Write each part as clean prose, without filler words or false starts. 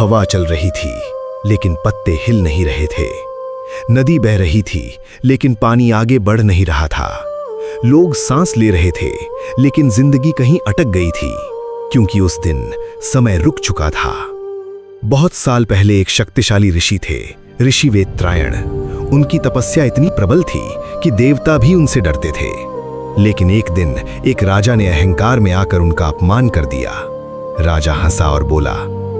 हवा चल रही थी लेकिन पत्ते हिल नहीं रहे थे। नदी बह रही थी लेकिन पानी आगे बढ़ नहीं रहा था। लोग सांस ले रहे थे लेकिन जिंदगी कहीं अटक गई थी, क्योंकि उस दिन समय रुक चुका था। बहुत साल पहले एक शक्तिशाली ऋषि थे, ऋषि वेत्रायण। उनकी तपस्या इतनी प्रबल थी कि देवता भी उनसे डरते थे। लेकिन एक दिन एक राजा ने अहंकार में आकर उनका अपमान कर दिया। राजा हंसा और बोला,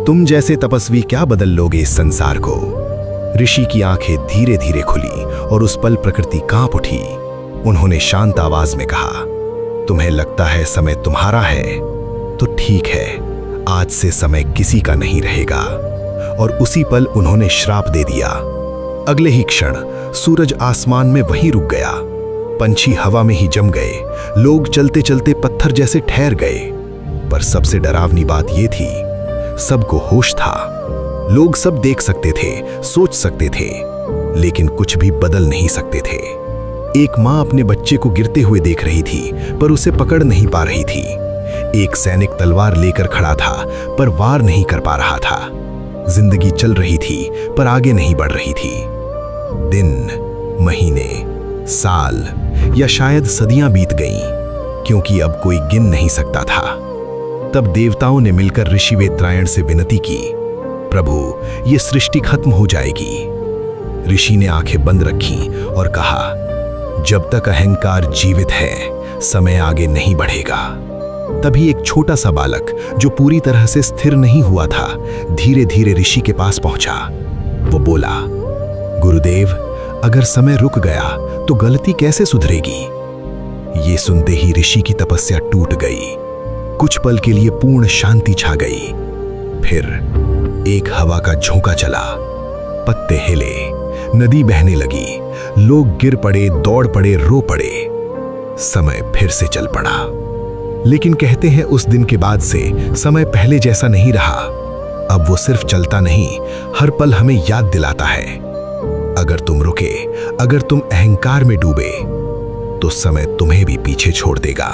तुम जैसे तपस्वी क्या बदल लोगे इस संसार को। ऋषि की आंखें धीरे धीरे खुली और उस पल प्रकृति कांप उठी। उन्होंने शांत आवाज में कहा, तुम्हें लगता है समय तुम्हारा है तो ठीक है, आज से समय किसी का नहीं रहेगा। और उसी पल उन्होंने श्राप दे दिया। अगले ही क्षण सूरज आसमान में वहीं रुक गया, पंछी हवा में ही जम गए, लोग चलते चलते पत्थर जैसे ठहर गए। पर सबसे डरावनी बात यह थी, सबको होश था। लोग सब देख सकते थे, सोच सकते थे, लेकिन कुछ भी बदल नहीं सकते थे। एक मां अपने बच्चे को गिरते हुए देख रही थी पर उसे पकड़ नहीं पा रही थी। एक सैनिक तलवार लेकर खड़ा था पर वार नहीं कर पा रहा था। जिंदगी चल रही थी पर आगे नहीं बढ़ रही थी। दिन, महीने, साल या शायद सदियां बीत गईं, क्योंकि अब कोई गिन नहीं सकता था। तब देवताओं ने मिलकर ऋषि वेत्रायण से विनती की, प्रभु ये सृष्टि खत्म हो जाएगी। ऋषि ने आंखें बंद रखी और कहा, जब तक अहंकार जीवित है समय आगे नहीं बढ़ेगा। तभी एक छोटा सा बालक जो पूरी तरह से स्थिर नहीं हुआ था, धीरे धीरे ऋषि के पास पहुंचा। वो बोला, गुरुदेव, अगर समय रुक गया तो गलती कैसे सुधरेगी। ये सुनते ही ऋषि की तपस्या टूट गई। कुछ पल के लिए पूर्ण शांति छा गई। फिर एक हवा का झोंका चला, पत्ते हिले, नदी बहने लगी, लोग गिर पड़े, दौड़ पड़े, रो पड़े। समय फिर से चल पड़ा। लेकिन कहते हैं उस दिन के बाद से समय पहले जैसा नहीं रहा। अब वो सिर्फ चलता नहीं, हर पल हमें याद दिलाता है, अगर तुम रुके, अगर तुम अहंकार में डूबे तो समय तुम्हें भी पीछे छोड़ देगा।